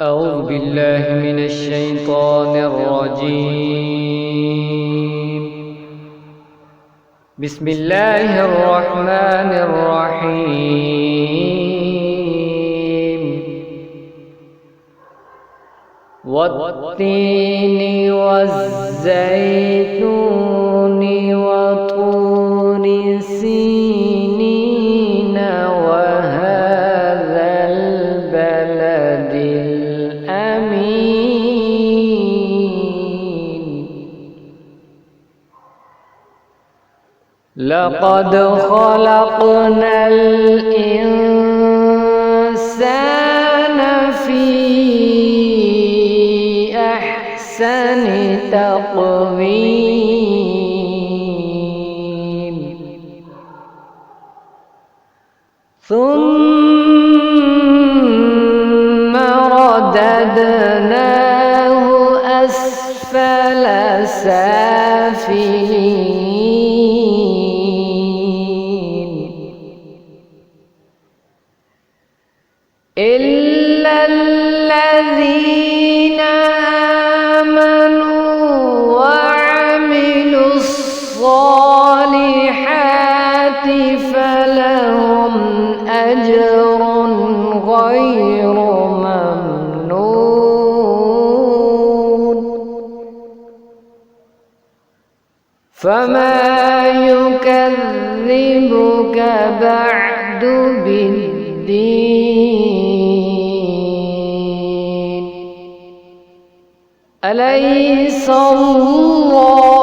أعوذ بالله من الشيطان الرجيم. بسم الله الرحمن الرحيم. والتين والزيتون وطور سينين وهذا البلد الأمين. لقد خلقنا الإنسان في أحسن تقويم ثم رددناه أسفل سافلين إلا الذين آمنوا وعملوا الصالحات فلهم أجر غير ممنون. فما يكذبك بعد بالدين. أليس الله